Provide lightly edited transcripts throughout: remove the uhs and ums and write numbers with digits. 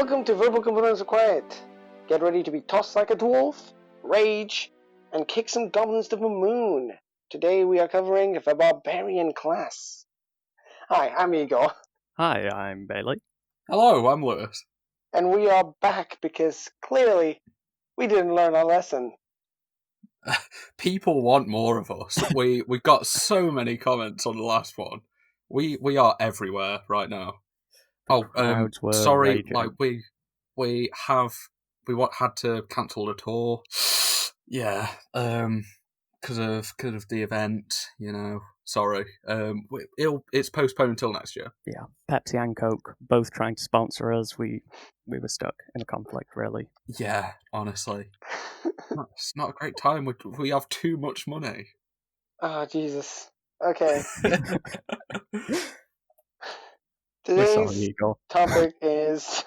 Welcome to Verbal Components of Quiet. Get ready to be tossed like a dwarf, rage, and kick some goblins to the moon. Today we are covering the Barbarian class. Hi, I'm Igor. Hi, I'm Bailey. Hello, I'm Lewis. And we are back because clearly we didn't learn our lesson. People want more of us. We got so many comments on the last one. We are everywhere right now. Crowds were sorry, raging. like we had to cancel the tour. Yeah, because of the event, Sorry. It's postponed until next year. Yeah, Pepsi and Coke both trying to sponsor us. We were stuck in a conflict, really. Yeah, honestly, it's not a great time. We have too much money. Oh, Jesus. Okay. We're sorry, Today's Igor. topic is...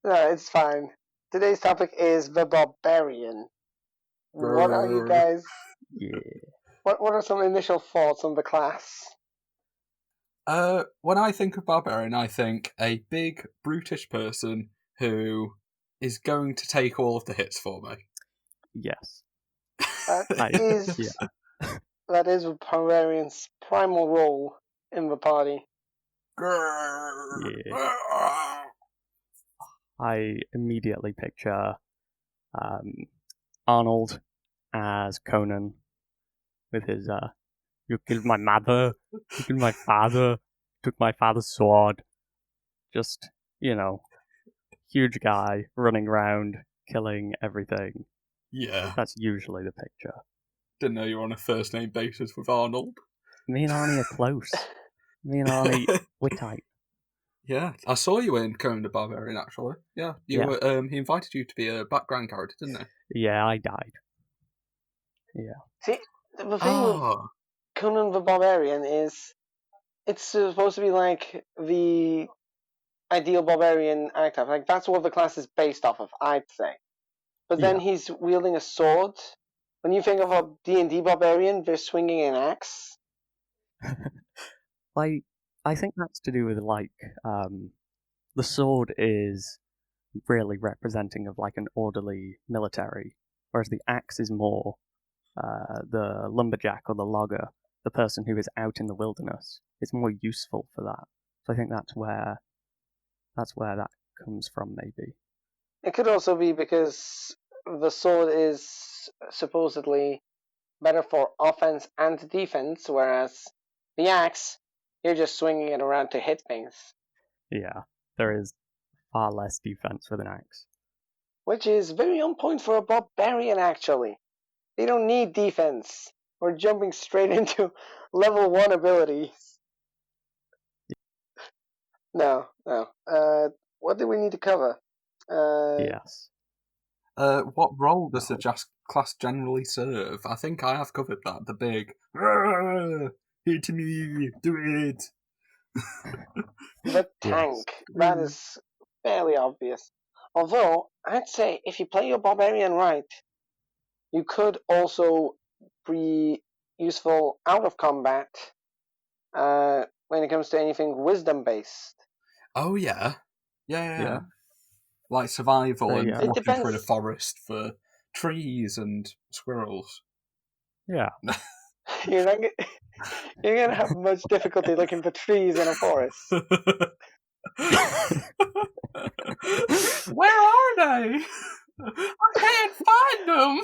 No, it's fine. Today's topic is the Barbarian. What are you guys... Yeah. What are some initial thoughts on the class? When I think of Barbarian, I think a big, brutish person who is going to take all of the hits for me. Yes. That is the Barbarian's primal role in the party. Yeah. I immediately picture Arnold as Conan with his you killed my mother, you killed my father, took my father's sword. Just, huge guy running around killing everything. Yeah. That's usually the picture. Didn't know you were on a first name basis with Arnold. Me and Arnie are close. Me and Arnie, we're tight. Yeah, I saw you in Conan the Barbarian, actually. Yeah, were. He invited you to be a background character, didn't he? Yeah, I died. Yeah. See, the thing with Conan the Barbarian is it's supposed to be like the ideal barbarian archetype. Like, that's what the class is based off of, I'd say. But then he's wielding a sword. When you think of a D&D barbarian, they're swinging an axe. I think that's to do with, the sword is really representing of, an orderly military, whereas the axe is more the lumberjack or the logger, the person who is out in the wilderness. It's more useful for that. So I think that's where that comes from, maybe. It could also be because the sword is supposedly better for offense and defense, whereas the axe, you're just swinging it around to hit things. Yeah, there is far less defense with an axe. Which is very on point for a barbarian, actually. They don't need defense. We're jumping straight into level 1 abilities. No. What do we need to cover? Yes. What role does the class generally serve? I think I have covered that. The big, hit me, do it. The tank. Yes. That is fairly obvious. Although, I'd say if you play your barbarian right, you could also be useful out of combat when it comes to anything wisdom-based. Oh, yeah. Yeah. Like survival and looking through the forest for trees and squirrels. Yeah. You're going to have much difficulty looking for trees in a forest. Where are they? I can't find them.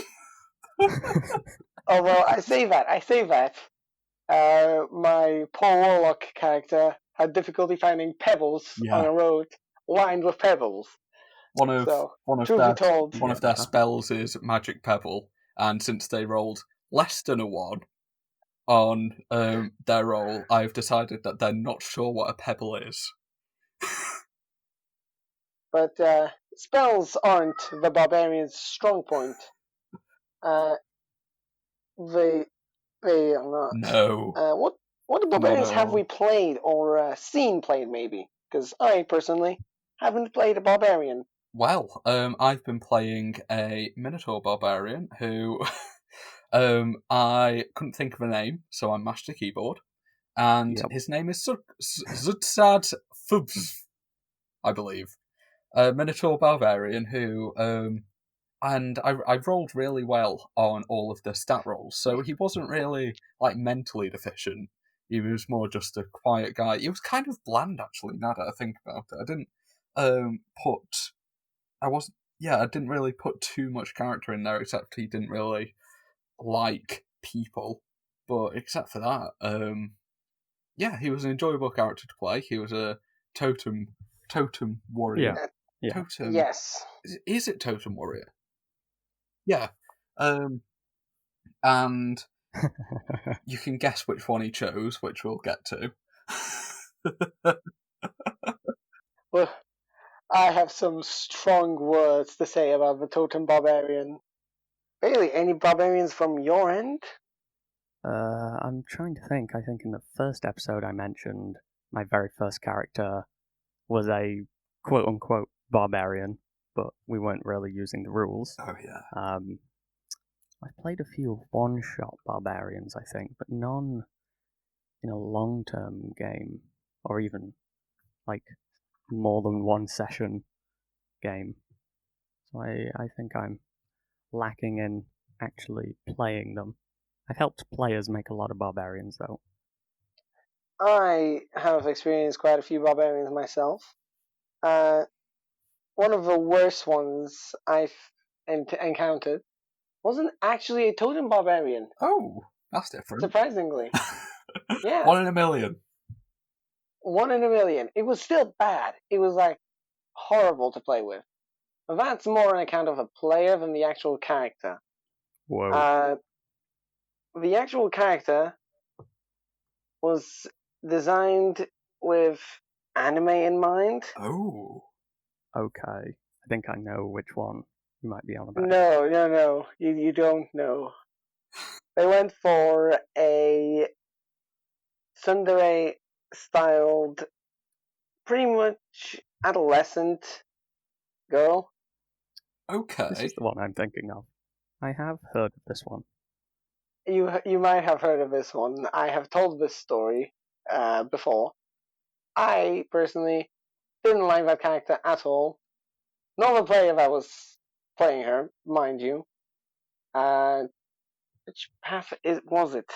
Although, I say that. My poor warlock character had difficulty finding pebbles on a road lined with pebbles. One of their spells is Magic Pebble, and since they rolled less than a 1 on their roll, I've decided that they're not sure what a pebble is. But spells aren't the barbarian's strong point. They are not. No. What barbarians have we played or seen played, maybe? Because I personally haven't played a barbarian. Well, I've been playing a Minotaur barbarian who I couldn't think of a name, so I mashed the keyboard, and his name is Zutsad Fubs, I believe. Minotaur Barbarian, who and I rolled really well on all of the stat rolls, so he wasn't really like mentally deficient. He was more just a quiet guy. He was kind of bland, actually. Now that I think about it, I didn't I didn't really put too much character in there, except he didn't really like people. But except for that, he was an enjoyable character to play. He was a totem warrior. Yeah. Totem. Yes. Is it totem warrior? Yeah. And you can guess which one he chose, which we'll get to. Well, I have some strong words to say about the Totem Barbarian. Bailey, any barbarians from your end? I'm trying to think. I think in the first episode I mentioned my very first character was a quote-unquote barbarian, but we weren't really using the rules. Oh, yeah. I played a few one-shot barbarians, I think, but none in a long-term game, or even, like, more than one session game. So I think I'm lacking in actually playing them. I've helped players make a lot of barbarians, though. I have experienced quite a few barbarians myself. One of the worst ones I've encountered wasn't actually a totem barbarian. Oh, that's different. Surprisingly. Yeah. 1 in a million. 1 in a million. It was still bad. It was, like, horrible to play with. But that's more on account of a player than the actual character. Whoa. The actual character was designed with anime in mind. Oh. Okay. I think I know which one you might be on about. No. You don't know. They went for a tsundere-styled, pretty much adolescent girl. Okay. This is the one I'm thinking of. I have heard of this one. You might have heard of this one. I have told this story before. I personally didn't like that character at all. Not the player that was playing her, mind you. Which path was it?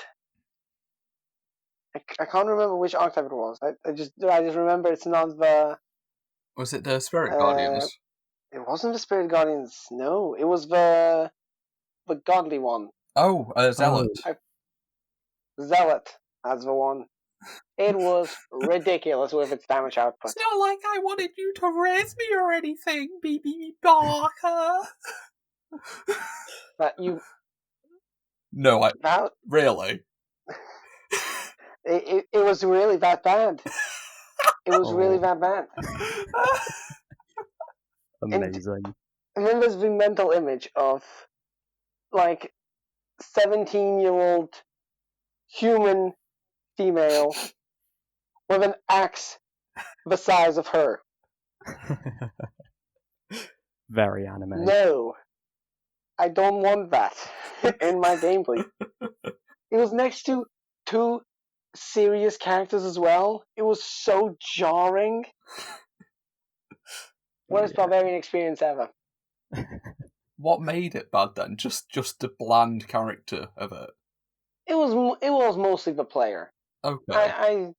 I can't remember which archetype it was. I just remember it's not the. Was it the Spirit Guardians? It wasn't the Spirit Guardians. No, it was the godly one. Oh, Zealot. Zealot. That's the one. It was ridiculous with its damage output. It's not like I wanted you to raise me or anything, BB Barker. But you. No, really. It was really that bad. It was really that bad. Amazing. And then there's the mental image of, like, 17-year-old human female with an axe the size of her. Very anime. No. I don't want that in my gameplay. It was next to 2 serious characters as well. It was so jarring. Worst barbarian experience ever. What made it bad then? Just the bland character of it? It was mostly the player. Okay.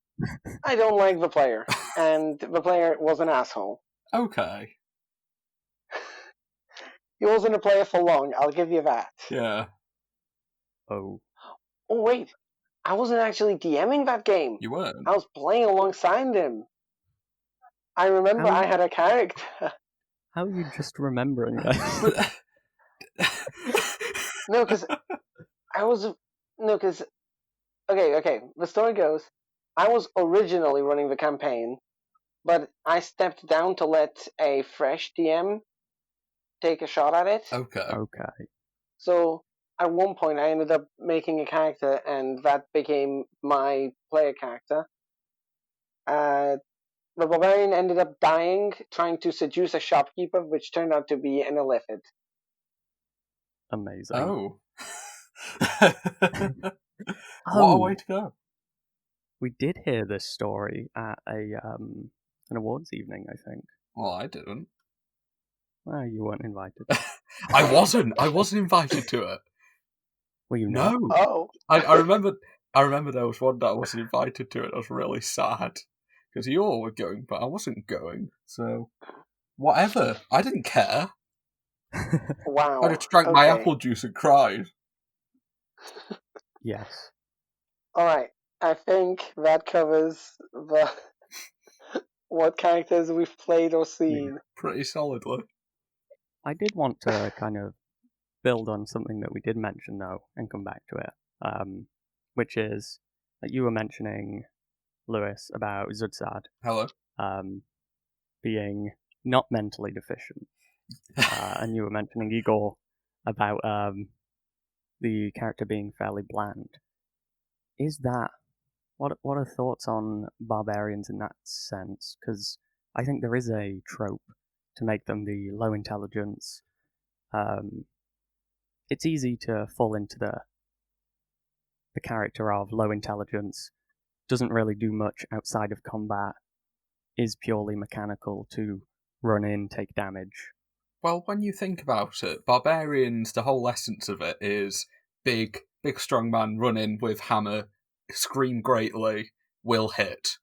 I don't like the player, and the player was an asshole. Okay. He wasn't a player for long, I'll give you that. Yeah. Oh. Oh, wait. I wasn't actually DMing that game. You weren't? I was playing alongside him. I remember I had a character. How are you just remembering that? No, because okay, the story goes, I was originally running the campaign, but I stepped down to let a fresh DM take a shot at it. Okay. So at one point I ended up making a character, and that became my player character. The barbarian ended up dying trying to seduce a shopkeeper, which turned out to be an illithid. Amazing. Oh. What a way to go. We did hear this story at an awards evening, I think. Well, I didn't. Well, you weren't invited. I wasn't invited to it. Were you not? No. Oh. I remember there was one that I wasn't invited to it. I was really sad. Because you all were going, but I wasn't going. So, whatever. I didn't care. Wow. I just drank my apple juice and cried. Yes. Alright. I think that covers what characters we've played or seen. Pretty solidly. I did want to kind of build on something that we did mention, though, and come back to it. Which is that you were mentioning, Lewis, about Zudzad. Hello. Being not mentally deficient. And you were mentioning Igor about the character being fairly bland. Is that... What are thoughts on barbarians in that sense? Because I think there is a trope to make them the low intelligence. It's easy to fall into the character of low intelligence, doesn't really do much outside of combat, is purely mechanical to run in, take damage. Well, when you think about it, barbarians, the whole essence of it is big strong man run in with hammer, scream greatly, will hit.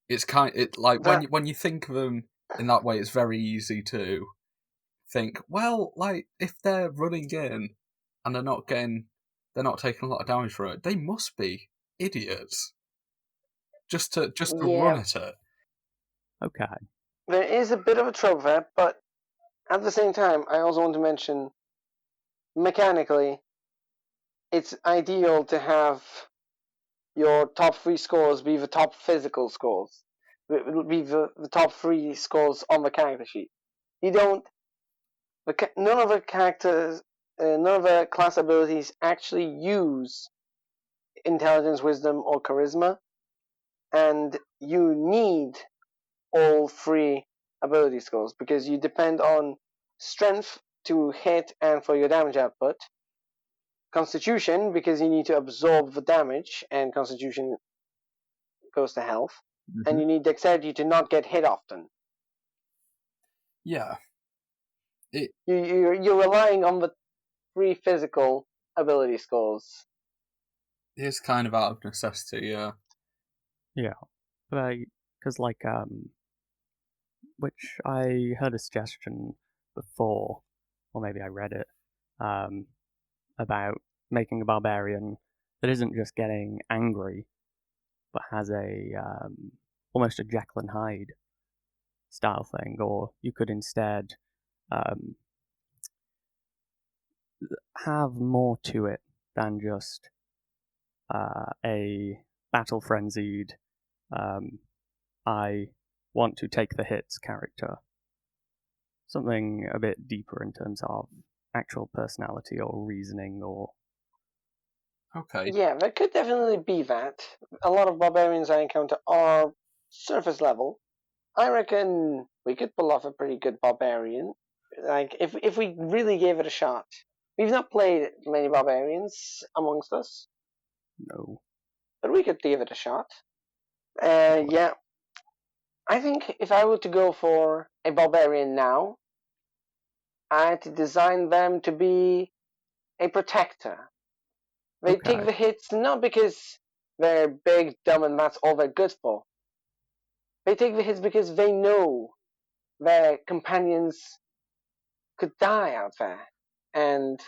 It's when you think of them in that way, it's very easy to think, well, like, if they're running in and they're not taking a lot of damage from it, they must be idiots. Just to run at it. Okay. There is a bit of a trope there, but at the same time, I also want to mention, mechanically, it's ideal to have your top 3 scores be the top physical scores. Be the top 3 scores on the character sheet. You don't... None of the characters, none of the class abilities actually use intelligence, wisdom, or charisma, and you need all 3 ability scores because you depend on strength to hit and for your damage output, constitution because you need to absorb the damage and constitution goes to health, and you need dexterity to not get hit often. Yeah. You're relying on the 3 physical ability scores. It's kind of out of necessity, yeah. Yeah, but because which I heard a suggestion before, or maybe I read it, about making a barbarian that isn't just getting angry, but has a almost a Jekyll and Hyde style thing, or you could instead have more to it than just a battle frenzied I want to take the hits character. Something a bit deeper in terms of actual personality or reasoning or... Okay. Yeah, there could definitely be that. A lot of barbarians I encounter are surface level. I reckon we could pull off a pretty good barbarian. Like, if we really gave it a shot. We've not played many barbarians amongst us. No. But we could give it a shot. Yeah. I think if I were to go for a barbarian now, I'd design them to be a protector. They take the hits not because they're big, dumb, and that's all they're good for. They take the hits because they know their companions could die out there, and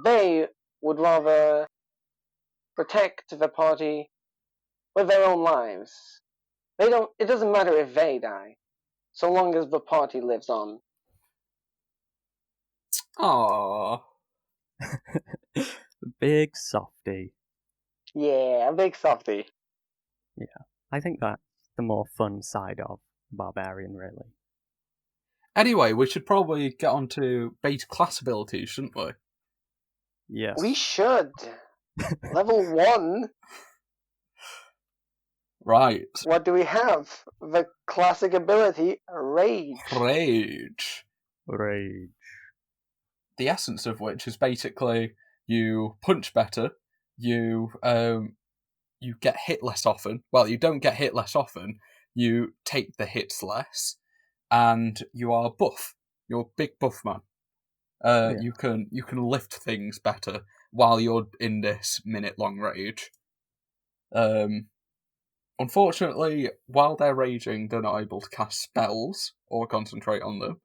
they would rather protect the party with their own lives. It doesn't matter if they die, so long as the party lives on. Aww. Big softy. Yeah, a big softy. Yeah, I think that's the more fun side of Barbarian, really. Anyway, we should probably get on to beta class abilities, shouldn't we? Yes. We should. Level 1. Right. What do we have? The classic ability, Rage. Rage. The essence of which is basically you punch better, you get hit less often. Well, you don't get hit less often, you take the hits less, and you are buff. you're big buff man. You can lift things better while you're in this minute-long rage. Unfortunately, while they're raging, they're not able to cast spells or concentrate on them.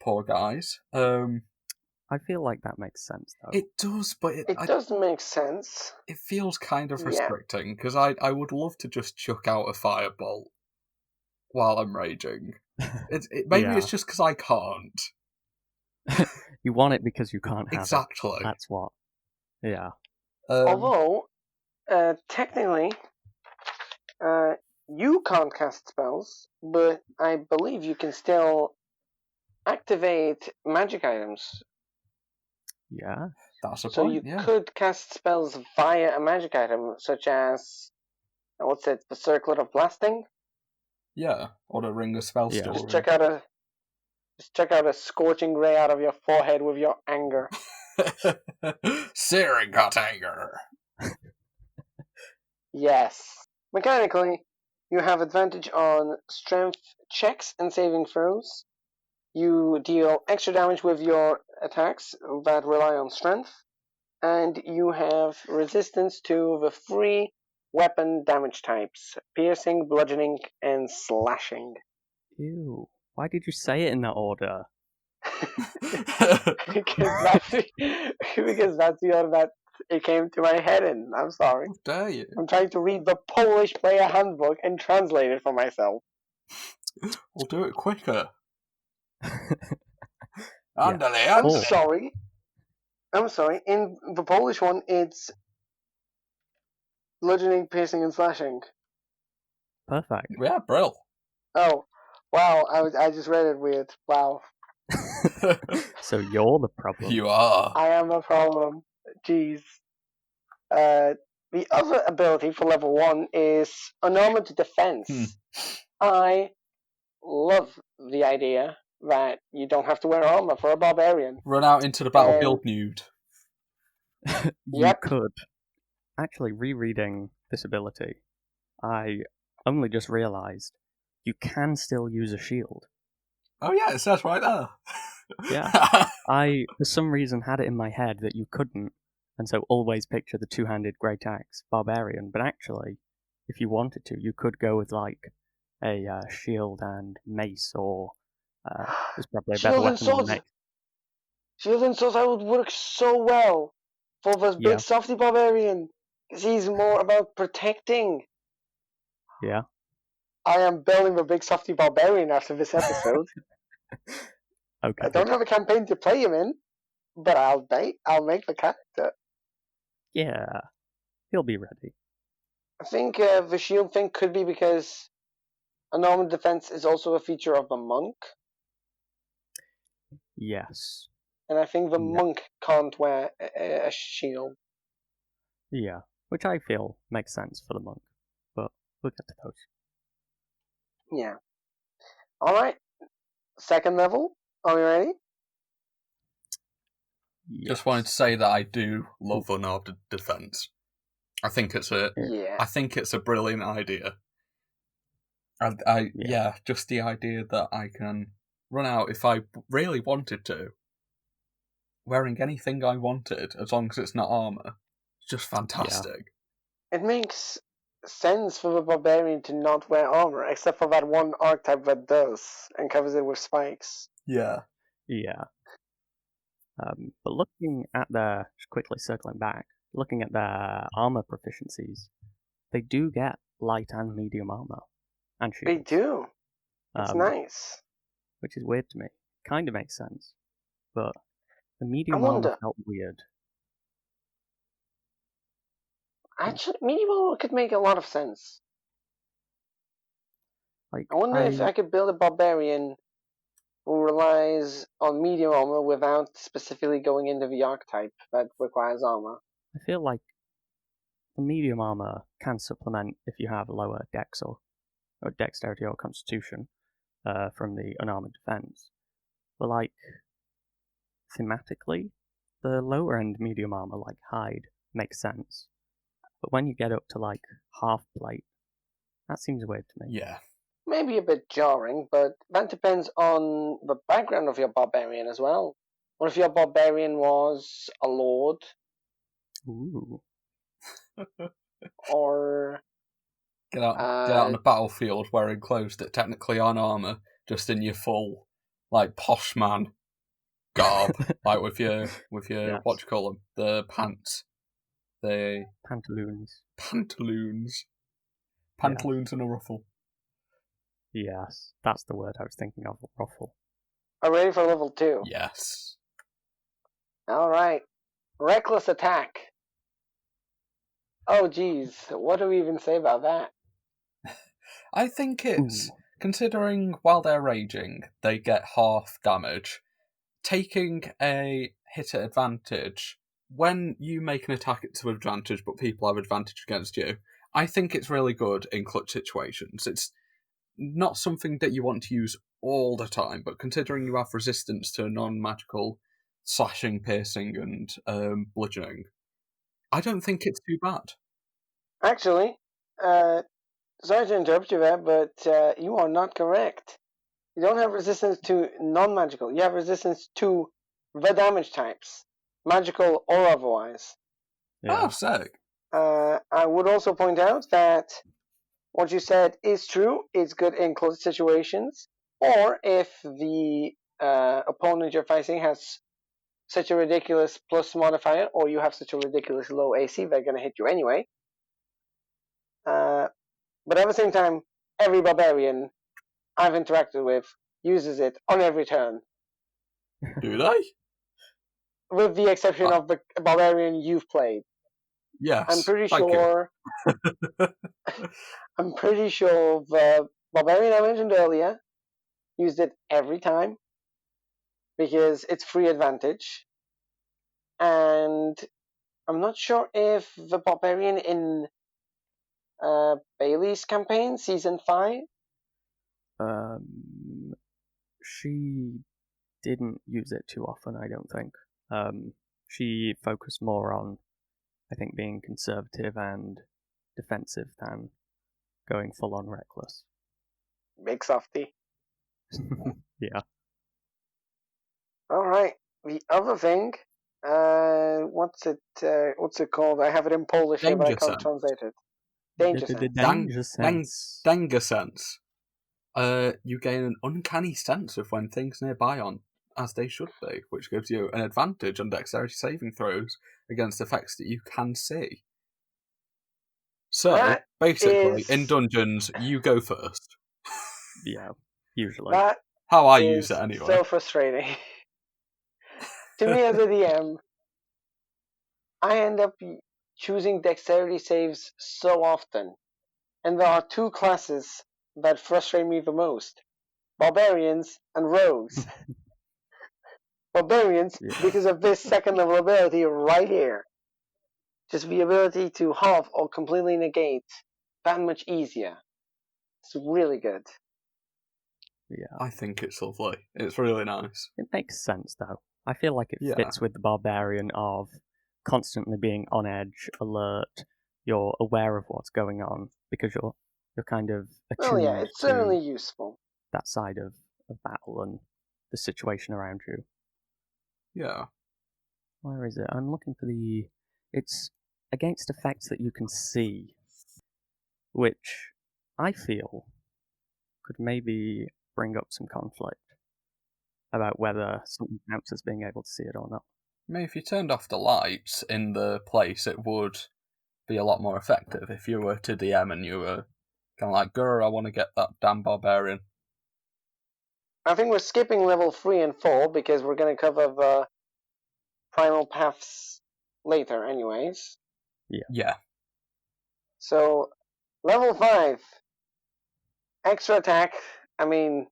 Poor guys. I feel like that makes sense, though. It does, but it does make sense. It feels kind of restricting, because I would love to just chuck out a firebolt while I'm raging. Maybe it's just because I can't. You want it because you can't have exactly. it. That's what. Yeah. Although, technically, you can't cast spells, but I believe you can still activate magic items. Yeah. That's a so point, you could cast spells via a magic item, such as, the Circlet of Blasting? Yeah, or the Ring of Spell Story. Just check out a scorching ray out of your forehead with your anger. Searing hot anger. Yes. Mechanically, you have advantage on strength checks and saving throws. You deal extra damage with your attacks that rely on strength. And you have resistance to the 3 weapon damage types: piercing, bludgeoning, and slashing. Ew. Why did you say it in that order? because that's the order that it came to my head in. I'm sorry. How dare you? I'm trying to read the Polish player handbook and translate it for myself. We'll do it quicker. I'm sorry. In the Polish one, it's bludgeoning, piercing, and slashing. Perfect. Yeah, brill. Oh, wow! I just read it weird. Wow. So you're the problem. You are. I am the problem. Jeez. The other ability for level 1 is unarmored defense. I love the idea that you don't have to wear armor for a barbarian. Run out into the battlefield nude. You could. Actually, rereading this ability, I only just realised you can still use a shield. Oh yeah, it says right there. Yeah. I, for some reason, had it in my head that you couldn't, and so always picture the two-handed great axe barbarian, but actually, if you wanted to, you could go with, like, a shield and mace, or there's probably a better weapon than mace. Shield and swords, that would work so well for this big softy barbarian, because he's more about protecting. Yeah. I am building the big softy barbarian after this episode. Okay. I don't have a campaign to play him in, but I'll make the character. Yeah, he'll be ready. I think the shield thing could be because unarmored defense is also a feature of the monk. Yes. And I think the monk can't wear a shield. Yeah, which I feel makes sense for the monk, but we'll get to those. Yeah. Alright, second level, are we ready? Yes. Just wanted to say that I do love unarmored defense. I think it's a brilliant idea. Just the idea that I can run out if I really wanted to, wearing anything I wanted, as long as it's not armor. It's just fantastic. Yeah. It makes sense for the barbarian to not wear armor, except for that one archetype that does, and covers it with spikes. Yeah. Yeah. But looking at just quickly circling back, looking at their armor proficiencies, they do get light and medium armor. And shields. They do. It's nice. Which is weird to me. Kind of makes sense. But the medium armor felt weird. Actually, medium armor could make a lot of sense. I wonder if I could build a barbarian who relies on medium armor without specifically going into the archetype that requires armor. I feel like the medium armor can supplement if you have lower dex or dexterity or constitution from the unarmored defense. But like thematically, the lower end medium armor like hide makes sense. But when you get up to like half plate, that seems weird to me. Yeah. maybe a bit jarring, but that depends on the background of your barbarian as well. What if your barbarian was a lord? Ooh. Or... Get out on the battlefield wearing clothes that technically aren't armour, just in your full, like, posh man garb, like with your yes. What do you call them? The pants. The... Pantaloons. Pantaloons and a ruffle. Yes, that's the word I was thinking of, ruffle. Are ready for level 2? Yes. Alright. Reckless attack. Oh, geez. What do we even say about that? I think it's, considering while they're raging, they get half damage. Taking a hit at advantage, when you make an attack to advantage but people have advantage against you, I think it's really good in clutch situations. It's not something that you want to use all the time, but considering you have resistance to non-magical slashing, piercing, and bludgeoning, I don't think it's too bad. Actually, sorry to interrupt you there, but you are not correct. You don't have resistance to non-magical. You have resistance to the damage types, magical or otherwise. Yeah. Oh, sick. I would also point out that what you said is true. It's good in close situations, or if the opponent you're facing has such a ridiculous plus modifier, or you have such a ridiculous low AC, they're going to hit you anyway. But at the same time, every barbarian I've interacted with uses it on every turn. Do they? With the exception of the barbarian you've played. Yes. I'm pretty sure. I'm pretty sure the barbarian I mentioned earlier used it every time because it's free advantage. And I'm not sure if the barbarian in Bailey's campaign, season 5. She didn't use it too often, I don't think. She focused more on, I think, being conservative and defensive than going full on reckless. Big softy. Yeah. Alright. The other thing, what's it called? I have it in Polish here, but I can't translate it. Danger sense. Danger sense. You gain an uncanny sense of when things nearby are as they should be, which gives you an advantage on dexterity saving throws against effects that you can see. So, basically, in dungeons, you go first. Yeah, usually. That how I use it anyway. So frustrating. To me as a DM, I end up choosing dexterity saves so often. And there are 2 classes that frustrate me the most. Barbarians and rogues. Barbarians, because of this second level ability right here. Just the ability to halve or completely negate that much easier. It's really good. Yeah. I think it's lovely. It's really nice. It makes sense, though. I feel like it fits with the barbarian of constantly being on edge, alert, you're aware of what's going on, because you're kind of attuned it's certainly useful. That side of battle and the situation around you. Yeah. Where is it? I'm looking for it's against effects that you can see, which I feel could maybe bring up some conflict about whether something counts as being able to see it or not. I mean, if you turned off the lights in the place, it would be a lot more effective if you were to DM and you were kind of like, grr, I want to get that damn barbarian. I think we're skipping level 3 and 4 because we're going to cover the primal paths later anyways. Yeah. So, level 5. Extra attack, I mean,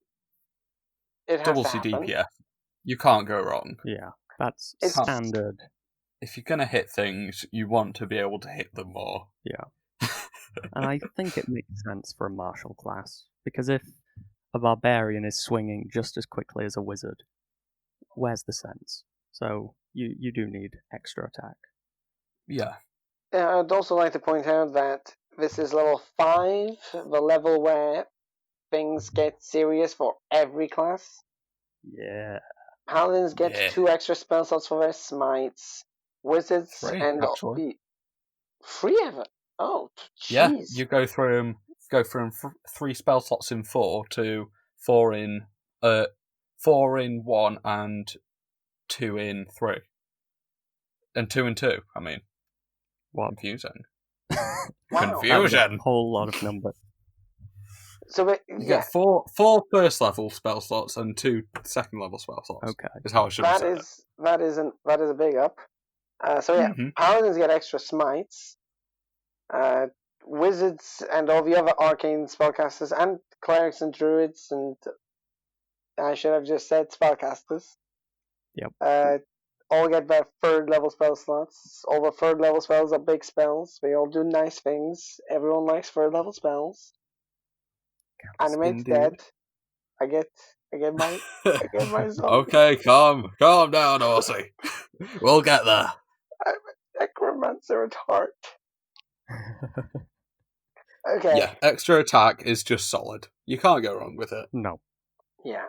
it has double to happen. CDPF. You can't go wrong. Yeah, that's standard. If you're going to hit things, you want to be able to hit them more. Yeah. And I think it makes sense for a martial class, because if a barbarian is swinging just as quickly as a wizard, where's the sense? So you do need extra attack. Yeah. I'd also like to point out that this is level 5, the level where things get serious for every class. Yeah. Paladins get 2 extra spell slots for their smites. Wizards 3, and actually. 3 ever. Oh, jeez. Yeah, you go from 3 spell slots in 4 to 4 in 1 and 2 in 3. And 2 in 2, I mean. What? Confusing. Wow. Confusion! A whole lot of numbers. So you get 4 first level spell slots and 2 second level spell slots. Okay. Is how I should have said it. That is a big up. Paladins get extra smites. Wizards and all the other arcane spellcasters and clerics and druids and I should have just said spellcasters. Yep. All get their 3rd level spell slots. All the 3rd level spells are big spells. They all do nice things. Everyone likes 3rd level spells. Animate's dead. I get my zombie. Okay, calm down, Horsey. We'll get there. I'm a necromancer at heart. Okay. Yeah, extra attack is just solid. You can't go wrong with it. No. Yeah.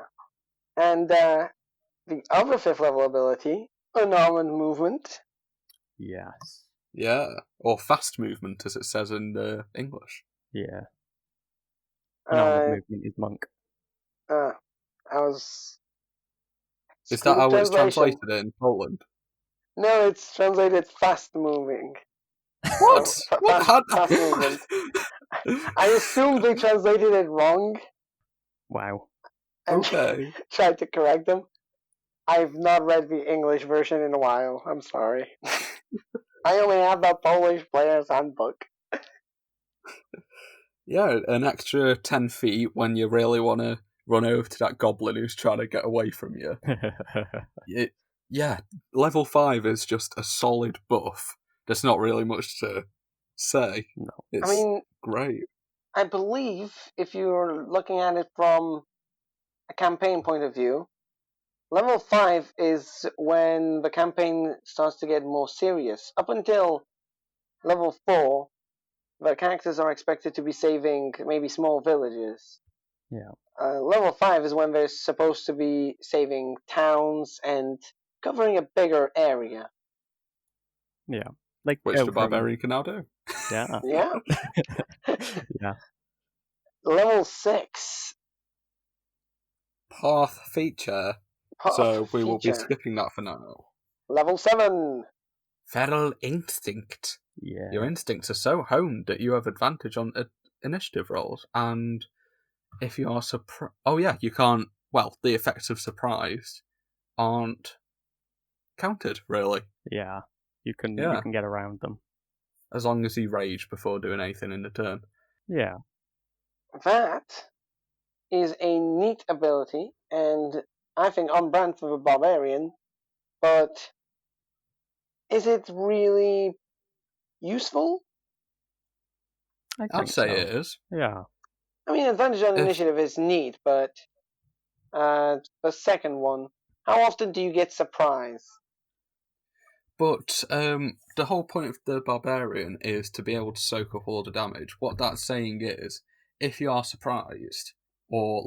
And the other 5th level ability, unarmed movement. Yes. Yeah, or fast movement, as it says in English. Yeah. Unarmed movement is monk. Is that how it's translated in Poland? No, it's translated fast moving. What? Fast movement. I assume they translated it wrong. Wow. And okay. tried to correct them. I've not read the English version in a while. I'm sorry. I only have the Polish Player's Handbook. Yeah, an extra 10 feet when you really want to run over to that goblin who's trying to get away from you. Yeah, level 5 is just a solid buff. There's not really much to say. No. It's great. I believe if you're looking at it from a campaign point of view, level 5 is when the campaign starts to get more serious. Up until level 4, the characters are expected to be saving maybe small villages. Yeah. Level 5 is when they're supposed to be saving towns and covering a bigger area. Yeah. Which the Barbarian can now do. Yeah. Yeah. Yeah. Level 6. Path feature. We will be skipping that for now. Level 7. Feral instinct. Yeah. Your instincts are so honed that you have advantage on initiative rolls, and if you are surprised... Oh yeah, you can't... Well, the effects of surprise aren't counted, really. Yeah. You can get around them. As long as you rage before doing anything in the turn. Yeah. That is a neat ability, and I think on brand for the Barbarian, but is it really useful? I'd say it is. Yeah. I mean, advantage on initiative is neat, but the second one, how often do you get surprise? But the whole point of the Barbarian is to be able to soak up all the damage. What that's saying is, if you are surprised, or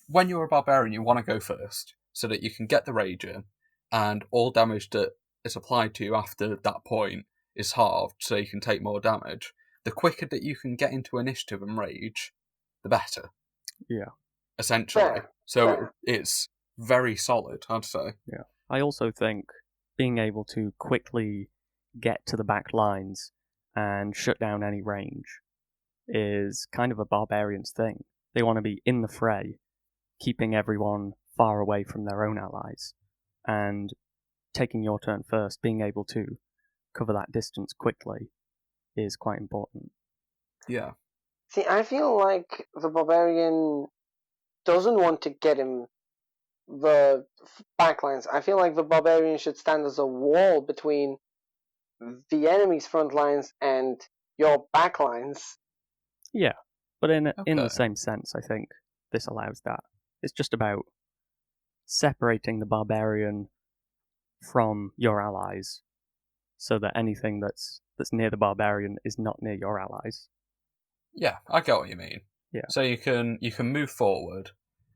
when you're a Barbarian, you want to go first, so that you can get the rage in, and all damage that is applied to you after that point is halved, so you can take more damage. The quicker that you can get into initiative and rage, the better. Yeah. Essentially. It's very solid, I'd say. Yeah. I also think being able to quickly get to the back lines and shut down any range is kind of a Barbarian's thing. They want to be in the fray, keeping everyone far away from their own allies, and taking your turn first, being able to cover that distance quickly is quite important. Yeah. See, I feel like the Barbarian doesn't want to get him the backlines. I feel like the Barbarian should stand as a wall between the enemy's front lines and your backlines. Yeah, but in the same sense, I think this allows that. It's just about separating the Barbarian from your allies, so that anything that's near the Barbarian is not near your allies. Yeah, I get what you mean. Yeah. So you can move forward,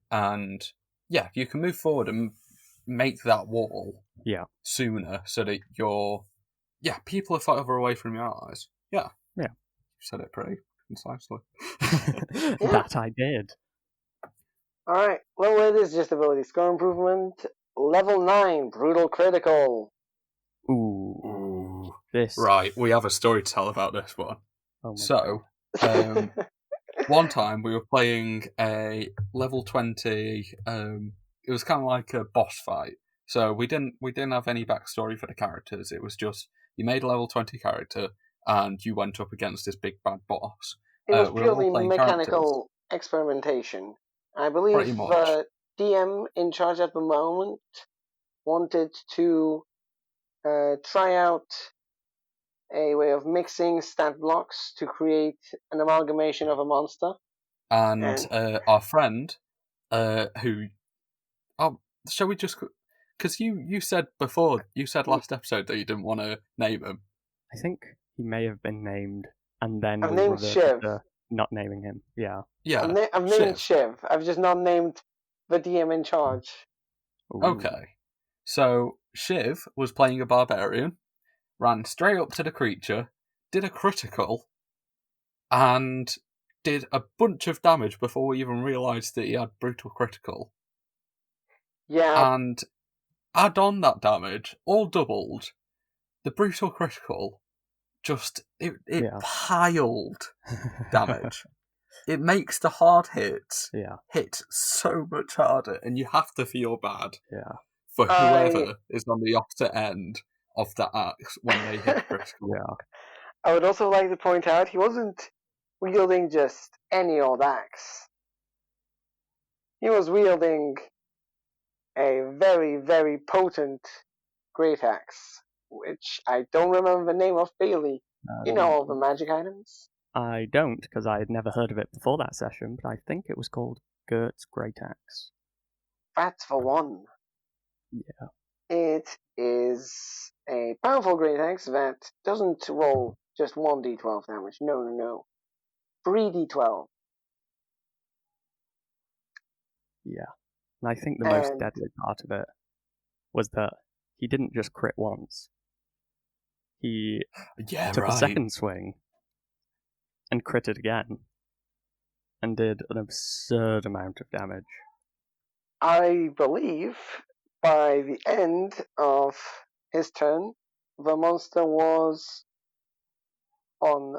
and you can move forward and make that wall sooner, so that people are further away from your eyes. Yeah. Yeah. You said it pretty concisely. That I did. Alright, level 8 is just ability score improvement. Level 9, brutal critical. Ooh. This. Right, we have a story to tell about this one. Oh my so, one time we were playing a level 20, it was kind of like a boss fight. So we didn't have any backstory for the characters. It was just, you made a level 20 character, and you went up against this big bad boss. It was purely mechanical experimentation. I believe the DM in charge at the moment wanted to try out a way of mixing stat blocks to create an amalgamation of a monster. And our friend, who... Oh, shall we just... Because you said last episode that you didn't want to name him. I think he may have been named, and then I've named Shiv. Not naming him. Yeah. I've named Shiv. I've just not named the DM in charge. Ooh. Okay. So Shiv was playing a barbarian, ran straight up to the creature, did a critical, and did a bunch of damage before we even realised that he had brutal critical. Yeah. And add on that damage, all doubled, the brutal critical just it piled damage. It makes the hard hits hit so much harder, and you have to feel bad for whoever is on the opposite end of the axe when they hit critical. I would also like to point out he wasn't wielding just any old axe. He was wielding a very, very potent great axe, which I don't remember the name of. Bailey, you know all the magic items? I don't, because I had never heard of it before that session, but I think it was called Gert's Great Axe. That's the one. Yeah. It is a powerful great axe that doesn't roll just 1d12 damage. No. 3d12. Yeah. And I think the most deadly part of it was that he didn't just crit once. He took a second swing and critted again, and did an absurd amount of damage. I believe by the end of his turn, the monster was on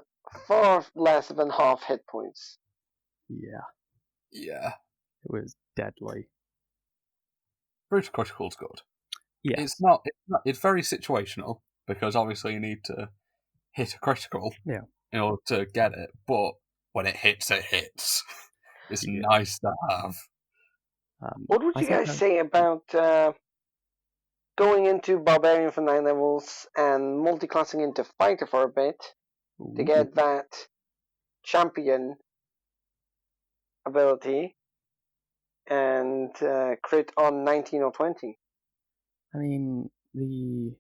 far less than half hit points. Yeah. Yeah. It was deadly. Brutal critical's good. Yeah. It's very situational, because obviously you need to hit a critical in order to get it, but when it hits, it hits. It's nice to have. What would you guys say about going into Barbarian for 9 levels and multi-classing into Fighter for a bit to get that champion ability and crit on 19 or 20? I mean, you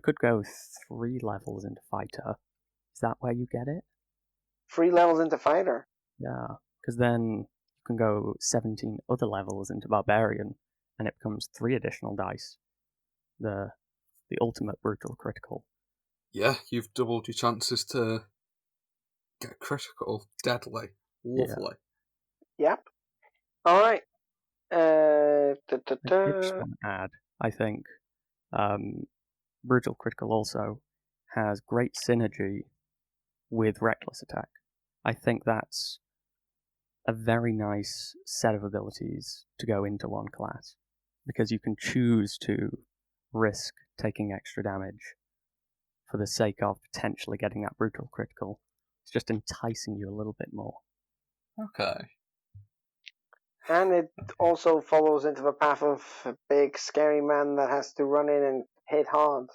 could go 3 levels into Fighter. Is that where you get it? 3 levels into Fighter? Yeah, because then you can go 17 other levels into Barbarian, and it becomes 3 additional dice. The ultimate brutal critical. Yeah, you've doubled your chances to get critical. Deadly. Lovely. Yep. Alright. I just want to add, I think brutal critical also has great synergy with reckless attack. I think that's a very nice set of abilities to go into one class, because you can choose to risk taking extra damage for the sake of potentially getting that brutal critical. It's just enticing you a little bit more. Okay. And it also follows into the path of a big scary man that has to run in and hit hard.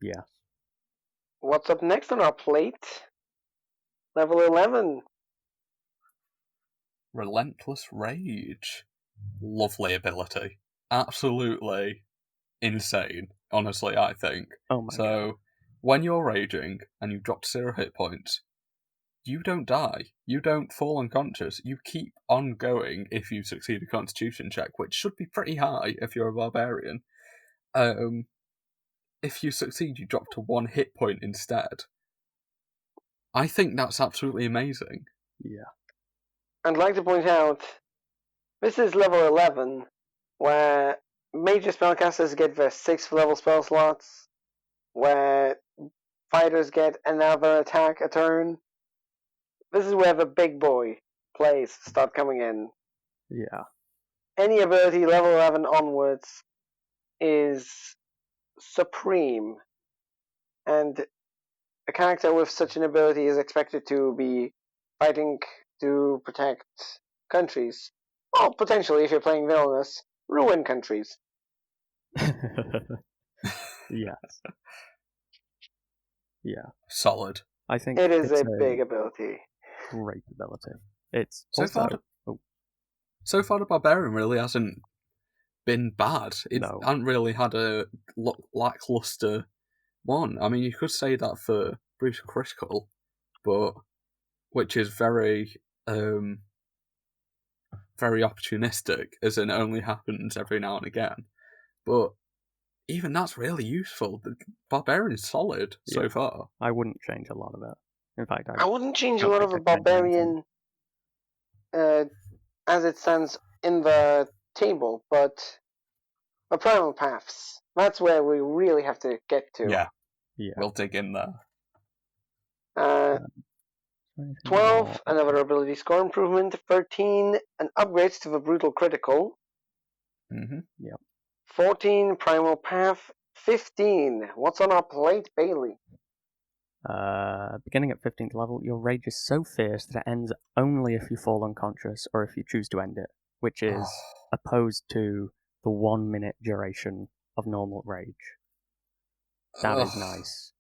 Yeah. What's up next on our plate? Level 11. Relentless Rage. Lovely ability. Absolutely insane, honestly, I think. Oh my God. When you're raging and you've dropped 0 hit points, you don't die. You don't fall unconscious. You keep on going if you succeed a Constitution check, which should be pretty high if you're a barbarian. If you succeed, you drop to 1 hit point instead. I think that's absolutely amazing. Yeah. I'd like to point out, this is level 11, where major spellcasters get their 6th level spell slots, where fighters get another attack a turn. This is where the big boy plays start coming in. Yeah. Any ability level 11 onwards is supreme, and a character with such an ability is expected to be fighting to protect countries. Well, potentially, if you're playing villainous, ruin countries. Yes. Yeah. Solid. I think it is a big ability. Great ability. It's so also... So far, the Barbarian really hasn't been bad. It hasn't really had a lackluster one. I mean, you could say that for Brutal Critical, but which is very, very opportunistic, as in it only happens every now and again. But even that's really useful. The Barbarian is solid so far. I wouldn't change a lot of it. In fact, I wouldn't change a lot of the Barbarian as it stands in the table, but the primal paths, that's where we really have to get to. Yeah. We'll dig in there. 12, another ability score improvement. 13, an upgrade to the Brutal Critical. Mm-hmm. Yep. 14, Primal Path. 15, what's on our plate, Bailey? Beginning at 15th level, your rage is so fierce that it ends only if you fall unconscious or if you choose to end it, which is opposed to the 1 minute duration of normal rage. That is nice.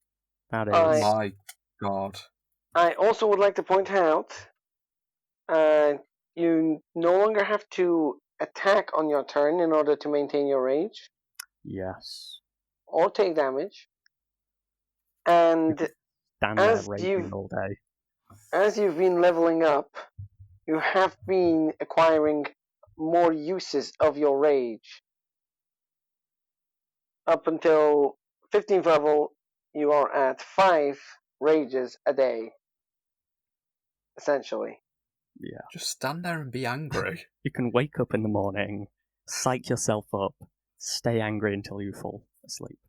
That is... my God. I also would like to point out, you no longer have to attack on your turn in order to maintain your rage. Yes. Or take damage. And as you've been leveling up, you have been acquiring more uses of your rage. Up until 15th level, you are at 5 rages a day. Essentially. Yeah. Just stand there and be angry. You can wake up in the morning, psych yourself up, stay angry until you fall asleep.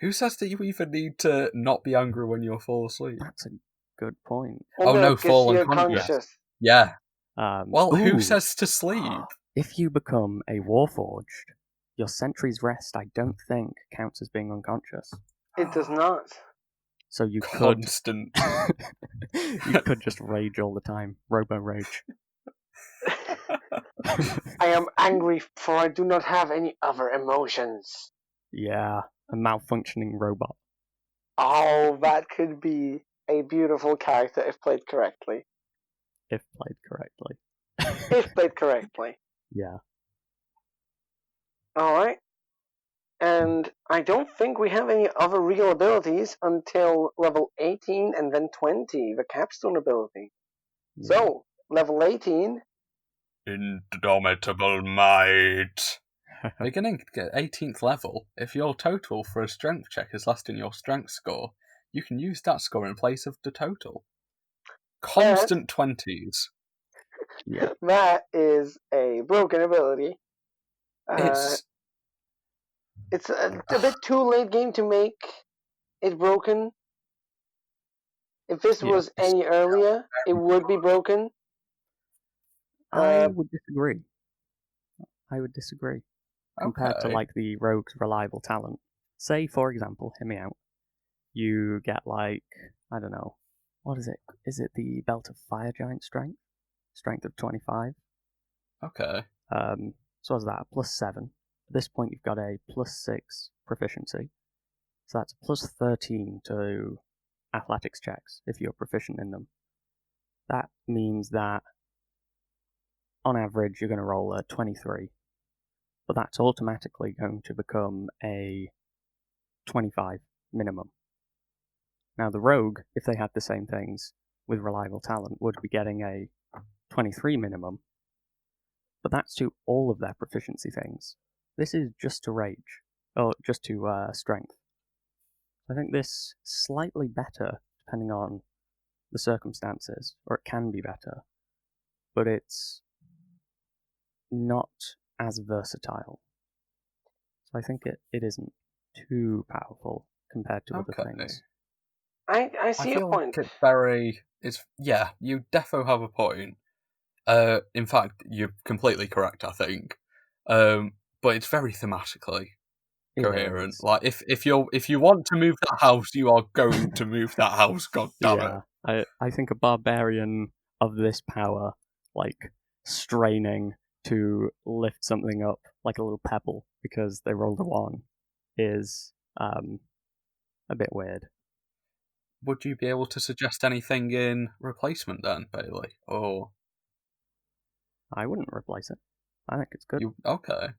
Who says that you even need to not be angry when you fall asleep? That's a good point. Well, no, fall unconscious. Yeah. Who says to sleep? If you become a Warforged, your Sentry's Rest, I don't think, counts as being unconscious. It does not. So you Constant. You could just rage all the time. Robo-rage. I am angry, for I do not have any other emotions. Yeah, a malfunctioning robot. Oh, that could be a beautiful character if played correctly. If played correctly. If played correctly. Yeah. Alright. And I don't think we have any other real abilities until level 18 and then 20, the capstone ability. Yeah. So, level 18. Indomitable might. Beginning at 18th level, if your total for a strength check is less than your strength score, you can use that score in place of the total. Constant 20s. Yeah. That is a broken ability. It's a bit too late game to make it broken. If this was any earlier, it would be broken. I would disagree. Compared to like the rogue's reliable talent. Say, for example, hear me out. You get like, I don't know, what is it? Is it the Belt of Fire Giant Strength? Strength of 25. Okay. So what's that? +7. At this point, you've got a +6 proficiency. So that's +13 to athletics checks if you're proficient in them. That means that on average, you're going to roll a 23. But that's automatically going to become a 25 minimum. Now the rogue, if they had the same things, with reliable talent would be getting a 23 minimum, but that's to all of their proficiency things. This is just to rage, or just to strength. I think this slightly better depending on the circumstances, or it can be better, but it's not as versatile. So I think it isn't too powerful compared to other things. I see a point. Like it's very... you defo have a point. In fact, you're completely correct, I think. But it's very thematically coherent. Like if you want to move that house, you are going to move that house. God damn it! I think a barbarian of this power, like straining to lift something up like a little pebble because they rolled a 1, is a bit weird. Would you be able to suggest anything in replacement then, Bailey? Or I wouldn't replace it. I think it's good. Okay.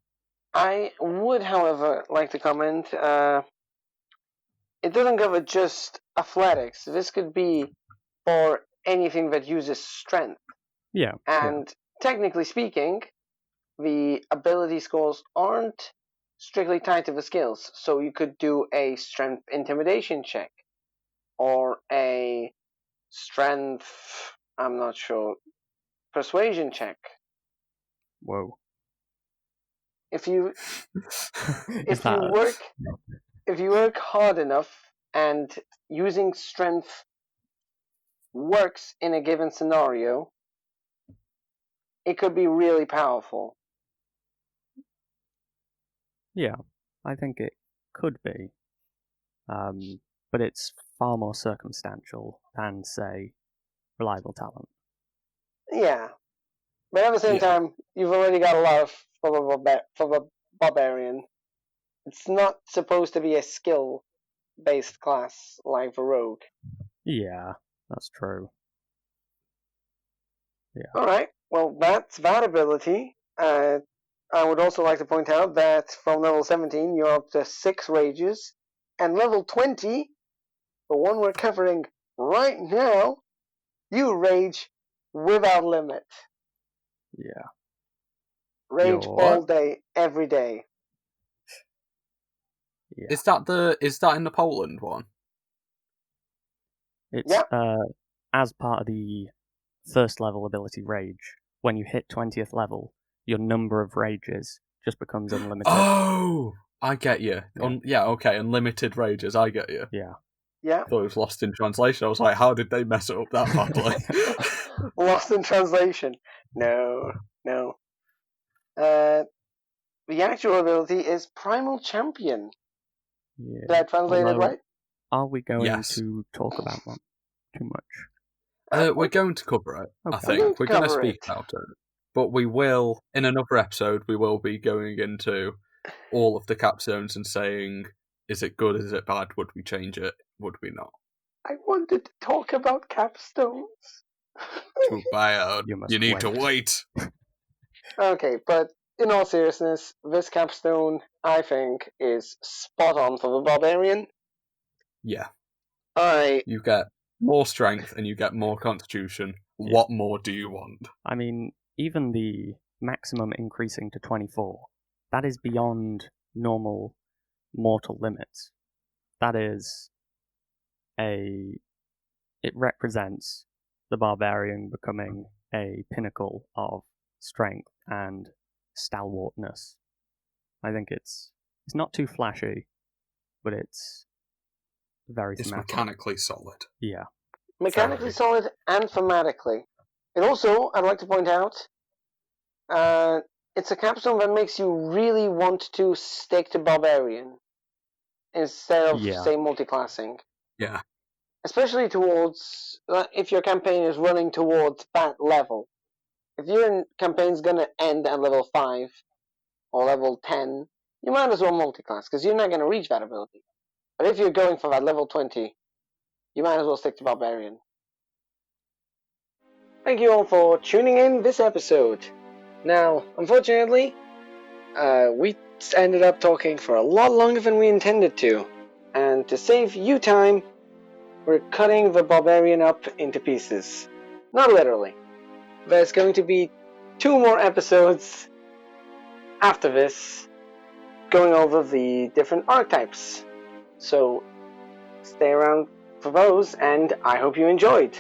I would, however, like to comment. It doesn't cover just athletics. This could be for anything that uses strength. Yeah. And technically speaking, the ability scores aren't strictly tied to the skills. So you could do a strength intimidation check, or a strength, I'm not sure, persuasion check. Whoa. If you work hard enough and using strength works in a given scenario, it could be really powerful. Yeah, I think it could be. But it's far more circumstantial than, say, reliable talent. Yeah. But at the same time, you've already got a lot for the Barbarian. It's not supposed to be a skill-based class like the Rogue. Yeah, that's true. Yeah. Alright, well, that's that ability. I would also like to point out that from level 17, you're up to 6 rages, and level 20, the one we're covering right now, you rage without limit. Yeah. Rage all day, every day. Yeah. Is that in the Poland one? It's as part of the first level ability Rage. When you hit 20th level, your number of rages just becomes unlimited. Oh, I get you. Okay, unlimited rages. I get you. Yeah. Yeah. I thought it was lost in translation. I was like, how did they mess it up that badly? Lost in translation. No. The actual ability is Primal Champion. Yeah. Did I translate it right? Are we going to talk about that too much? We're going to cover it, okay. I think. We're going to speak about it. But we will, in another episode, we will be going into all of the capstones and saying, is it good, is it bad, would we change it, would we not? I wanted to talk about capstones. Too bad. You need to wait. Okay, but in all seriousness, this capstone, I think, is spot on for the Barbarian. Yeah. You get more strength and you get more constitution. Yeah. What more do you want? I mean, even the maximum increasing to 24, that is beyond normal mortal limits. That is it represents the Barbarian becoming a pinnacle of strength and stalwartness. I think it's not too flashy, but it's very thematic. It's mechanically solid. Yeah. Mechanically solid and thematically. And also, I'd like to point out, it's a capstone that makes you really want to stick to Barbarian instead of, say, multiclassing. Yeah. Especially towards, if your campaign is running towards that level. If your campaign's going to end at level 5 or level 10, you might as well multiclass, because you're not going to reach that ability. But if you're going for that level 20, you might as well stick to Barbarian. Thank you all for tuning in this episode. Now, unfortunately, we ended up talking for a lot longer than we intended to. And to save you time, We're cutting the Barbarian up into pieces. Not literally. There's going to be 2 more episodes after this going over the different archetypes. So stay around for those, and I hope you enjoyed.